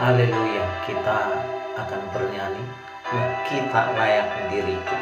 Haleluya, kita akan bernyanyi, kita layak diriku.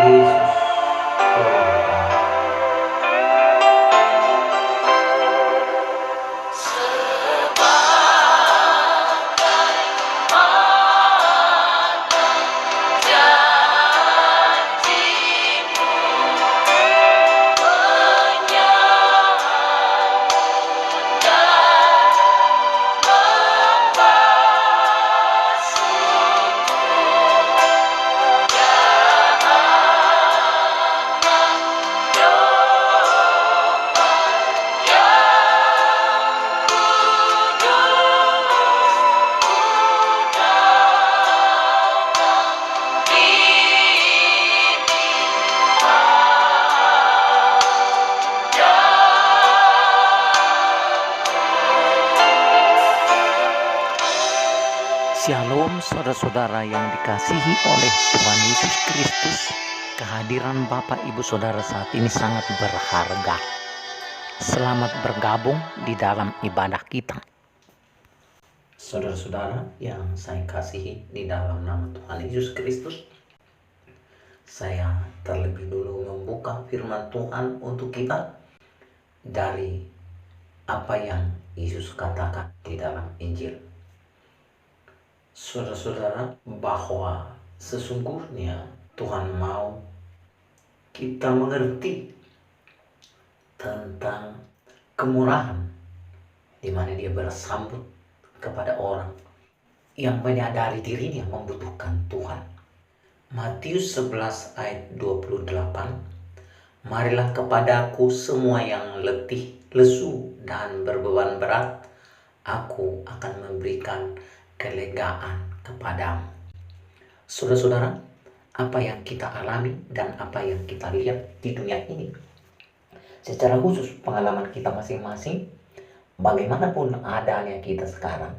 Yesus, tolong kami. Shalom saudara-saudara yang dikasihi oleh Tuhan Yesus Kristus. Kehadiran Bapak Ibu Saudara saat ini sangat berharga. Selamat bergabung di dalam ibadah kita. Saudara-saudara yang saya kasihi di dalam nama Tuhan Yesus Kristus, saya terlebih dulu membuka firman Tuhan untuk kita dari apa yang Yesus katakan di dalam Injil. Saudara-saudara, bahwa sesungguhnya Tuhan mau kita mengerti tentang kemurahan di mana Dia bersambut kepada orang yang menyadari dirinya membutuhkan Tuhan. Matius 11 ayat 28, marilah kepadaku semua yang letih, lesu, dan berbeban berat, aku akan memberikan kelegaan kepadamu. Saudara-saudara, apa yang kita alami dan apa yang kita lihat di dunia ini, secara khusus pengalaman kita masing-masing, bagaimanapun adanya kita sekarang,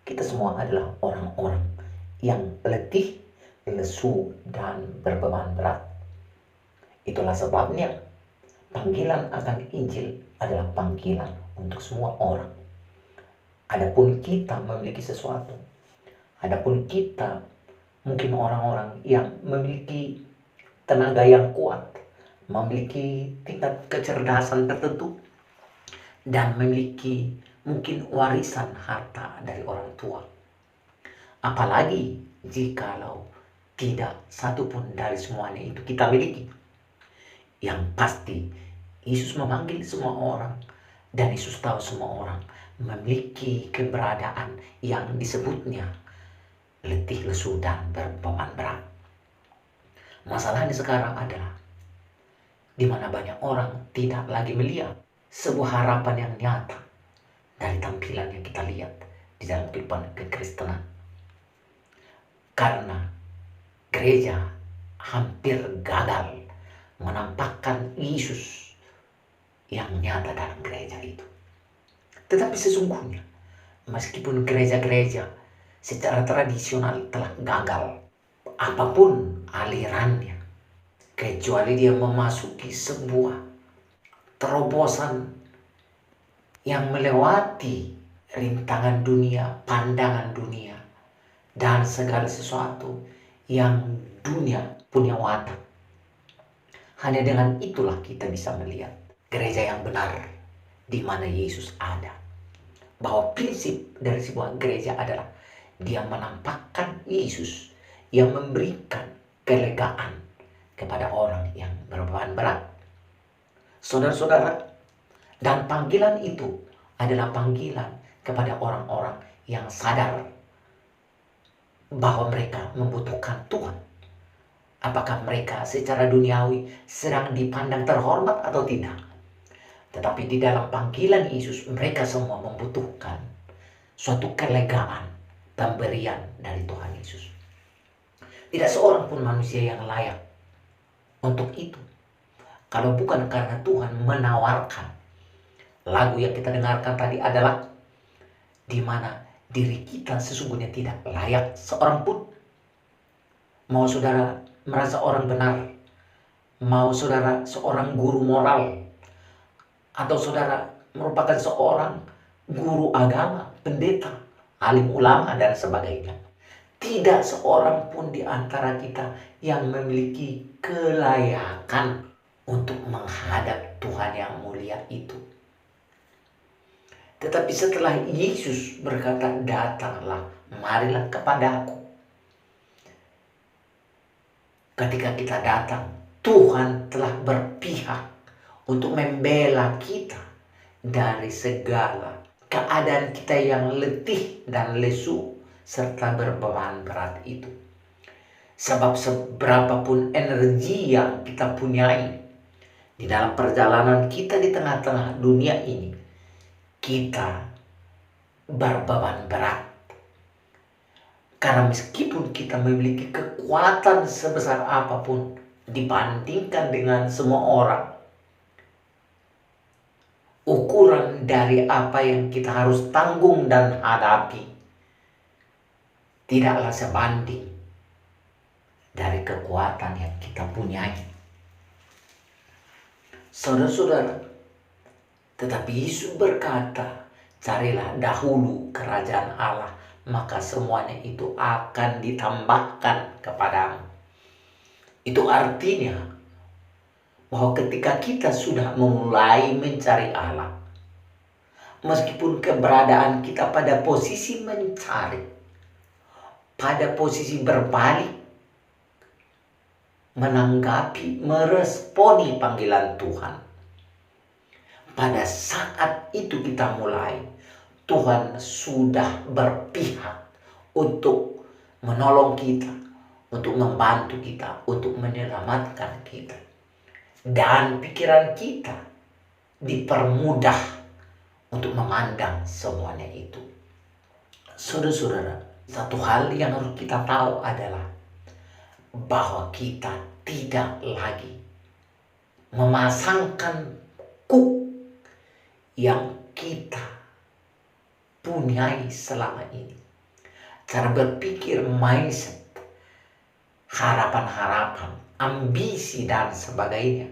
kita semua adalah orang-orang yang letih, lesu, dan berbeban berat. Itulah sebabnya panggilan akan Injil adalah panggilan untuk semua orang. Adapun kita memiliki sesuatu, adapun kita mungkin orang-orang yang memiliki tenaga yang kuat, memiliki tingkat kecerdasan tertentu, dan memiliki mungkin warisan harta dari orang tua. Apalagi jikalau tidak satupun dari semuanya itu kita miliki. Yang pasti Yesus memanggil semua orang, dan Yesus tahu semua orang memiliki keberadaan yang disebutnya letih, lesu, dan berbeban berat. Masalahnya sekarang adalah di mana banyak orang tidak lagi melihat sebuah harapan yang nyata dari tampilan yang kita lihat di dalam kehidupan kekristenan. Karena gereja hampir gagal menampakkan Yesus yang nyata dalam gereja itu. Tetapi sesungguhnya, meskipun gereja-gereja secara tradisional telah gagal, apapun alirannya, kecuali dia memasuki sebuah terobosan yang melewati rintangan dunia, pandangan dunia, dan segala sesuatu yang dunia punya watak. Hanya dengan itulah kita bisa melihat gereja yang benar di mana Yesus ada. Bahwa prinsip dari sebuah gereja adalah dia menampakkan Yesus yang memberikan kelegaan kepada orang yang berbeban berat. Saudara-saudara, dan panggilan itu adalah panggilan kepada orang-orang yang sadar bahwa mereka membutuhkan Tuhan. Apakah mereka secara duniawi sedang dipandang terhormat atau tidak? Tetapi di dalam panggilan Yesus, mereka semua membutuhkan suatu kelegaan, pemberian dari Tuhan Yesus. Tidak seorang pun manusia yang layak untuk itu, kalau bukan karena Tuhan menawarkan. Lagu yang kita dengarkan tadi adalah di mana diri kita sesungguhnya tidak layak seorang pun. Mau saudara merasa orang benar, mau saudara seorang guru moral, atau saudara merupakan seorang guru agama, pendeta, alim ulama, dan sebagainya. Tidak seorang pun di antara kita yang memiliki kelayakan untuk menghadap Tuhan yang mulia itu. Tetapi setelah Yesus berkata, datanglah, marilah kepadaku. Ketika kita datang, Tuhan telah berpihak untuk membela kita dari segala keadaan kita yang letih dan lesu serta berbeban berat itu. Sebab seberapapun energi yang kita punyai di dalam perjalanan kita di tengah-tengah dunia ini, kita berbeban berat. Karena meskipun kita memiliki kekuatan sebesar apapun dibandingkan dengan semua orang, ukuran dari apa yang kita harus tanggung dan hadapi tidaklah sebanding dari kekuatan yang kita punyai. Saudara-saudara, tetapi Yesus berkata, carilah dahulu kerajaan Allah, maka semuanya itu akan ditambahkan kepadamu. Itu artinya bahwa ketika kita sudah memulai mencari Allah, meskipun keberadaan kita pada posisi mencari, pada posisi berbalik, menanggapi, meresponi panggilan Tuhan, pada saat itu kita mulai, Tuhan sudah berpihak untuk menolong kita, untuk membantu kita, untuk menyelamatkan kita. Dan pikiran kita dipermudah untuk memandang semuanya itu. Saudara-saudara, satu hal yang harus kita tahu adalah bahwa kita tidak lagi memasangkan kuk yang kita punyai selama ini. Cara berpikir, mindset, harapan-harapan, ambisi, dan sebagainya,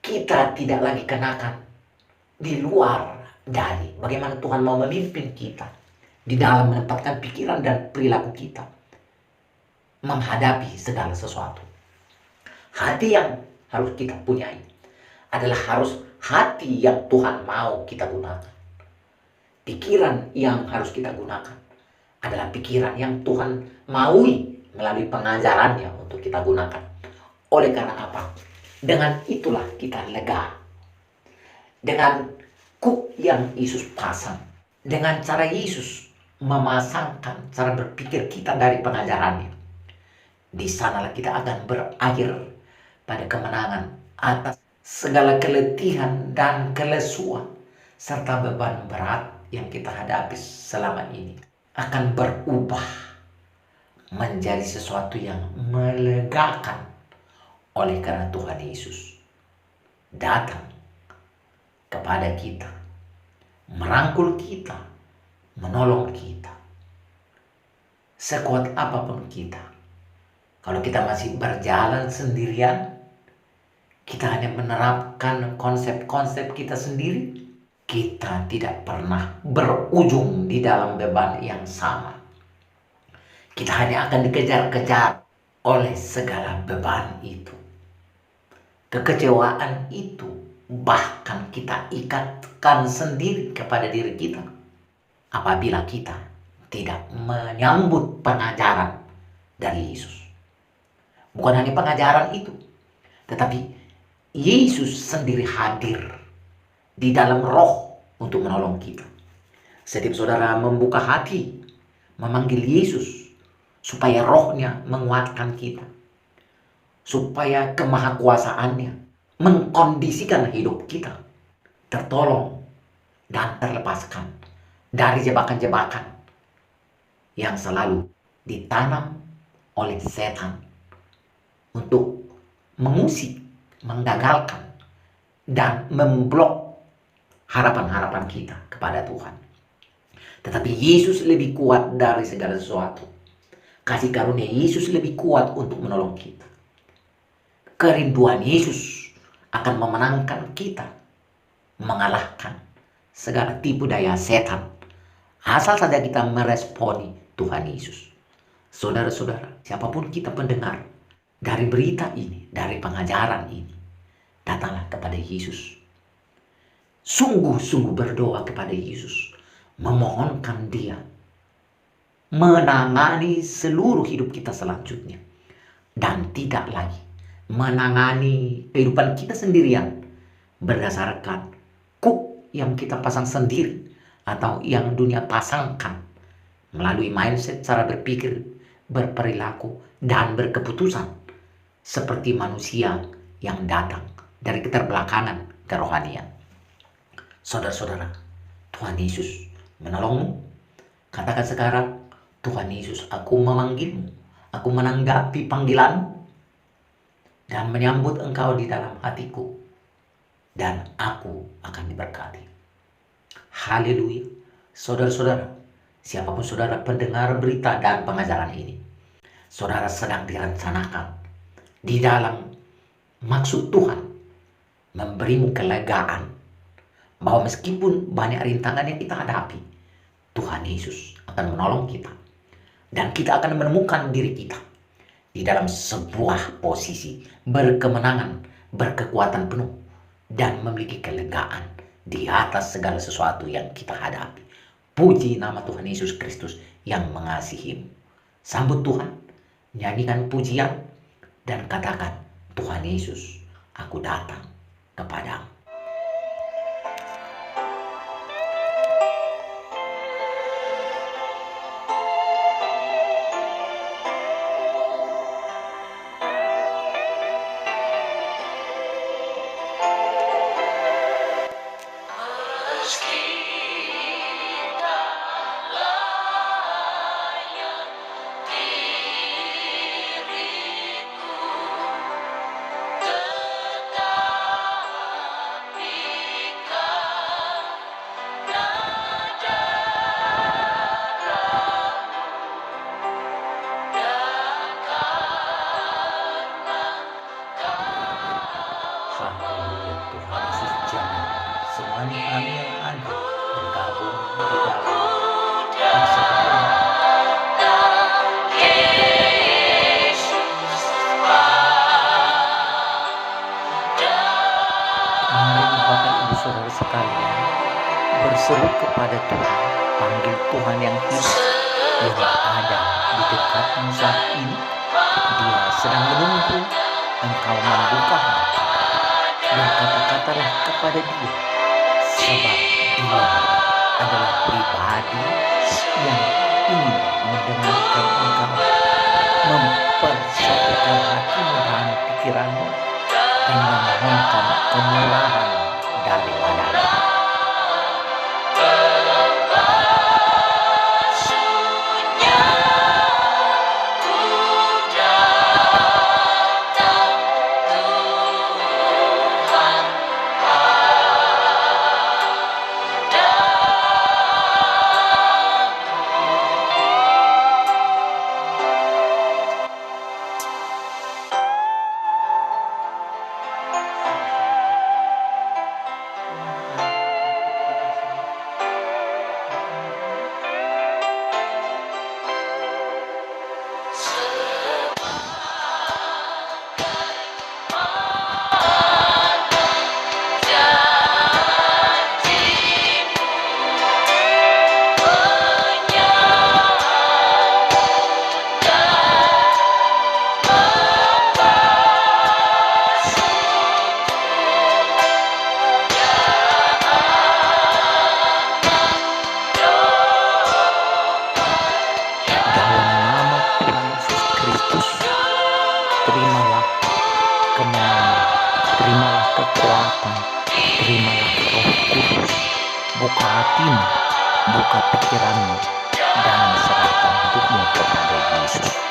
kita tidak lagi kenakan di luar dari bagaimana Tuhan mau memimpin kita di dalam menempatkan pikiran dan perilaku kita menghadapi segala sesuatu. Hati yang harus kita punyai adalah harus hati yang Tuhan mau kita gunakan. Pikiran yang harus kita gunakan adalah pikiran yang Tuhan maui melalui pengajarannya untuk kita gunakan. Oleh karena apa? Dengan itulah kita lega. Dengan kuk yang Yesus pasang, dengan cara Yesus memasangkan cara berpikir kita dari pengajarannya, di sanalah kita akan berakhir pada kemenangan atas segala keletihan dan kelesuan, serta beban berat yang kita hadapi selama ini akan berubah menjadi sesuatu yang melegakan oleh karena Tuhan Yesus datang kepada kita, merangkul kita, menolong kita. Sekuat apapun kita, kalau kita masih berjalan sendirian, kita hanya menerapkan konsep-konsep kita sendiri, kita tidak pernah berujung di dalam beban yang sama. Kita hanya akan dikejar-kejar oleh segala beban itu. Kekecewaan itu bahkan kita ikatkan sendiri kepada diri kita apabila kita tidak menyambut pengajaran dari Yesus. Bukan hanya pengajaran itu, tetapi Yesus sendiri hadir di dalam roh untuk menolong kita. Setiap saudara membuka hati, memanggil Yesus, supaya rohnya menguatkan kita, supaya kemahakuasaannya mengkondisikan hidup kita tertolong dan terlepaskan dari jebakan-jebakan yang selalu ditanam oleh setan untuk mengusik, menggagalkan, dan memblok harapan-harapan kita kepada Tuhan. Tetapi Yesus lebih kuat dari segala sesuatu. Kasih karunia Yesus lebih kuat untuk menolong kita. Kerinduan Yesus akan memenangkan kita, mengalahkan segala tipu daya setan, asal saja kita meresponi Tuhan Yesus. Saudara-saudara, siapapun kita pendengar dari berita ini, dari pengajaran ini, datanglah kepada Yesus. Sungguh-sungguh berdoa kepada Yesus, memohonkan Dia menangani seluruh hidup kita selanjutnya, dan tidak lagi menangani kehidupan kita sendirian berdasarkan kuk yang kita pasang sendiri atau yang dunia pasangkan melalui mindset, cara berpikir, berperilaku, dan berkeputusan seperti manusia yang datang dari keterbelakangan kerohanian. Saudara-saudara, Tuhan Yesus menolongmu. Katakan sekarang, Tuhan Yesus, aku memanggilmu, aku menanggapi panggilanmu, dan menyambut engkau di dalam hatiku, dan aku akan diberkati. Haleluya. Saudara-saudara, siapapun saudara pendengar berita dan pengajaran ini, saudara sedang direncanakan di dalam maksud Tuhan memberimu kelegaan, bahwa meskipun banyak rintangan yang kita hadapi, Tuhan Yesus akan menolong kita, dan kita akan menemukan diri kita di dalam sebuah posisi berkemenangan, berkekuatan penuh, dan memiliki kelegaan di atas segala sesuatu yang kita hadapi. Puji nama Tuhan Yesus Kristus yang mengasihimu. Sambut Tuhan, nyanyikan pujian, dan katakan, Tuhan Yesus, aku datang kepadamu. Haleluya, Tuhan Yesus jamah semuanya kami yang ada bergabung di dalam persekutuan. Mari Bapak Ibu Saudara sekalian berseru kepada Tuhan, panggil Tuhan yang hidup yang ada di dekatmu saat ini. Dia sedang menunggu engkau membuka hati. Berkata-katalah kepada Dia, sebab Dia adalah pribadi yang ingin mendengarkan engkau, mempersatukan hatimu dan pikiranmu dan memohonkan kemurahan daripadanya. Terimalah kemenangan, terimalah kekuatan, terimalah Roh Kudus. Buka hatimu, buka pikiranmu, dan serahkan hidupmu kepada Yesus.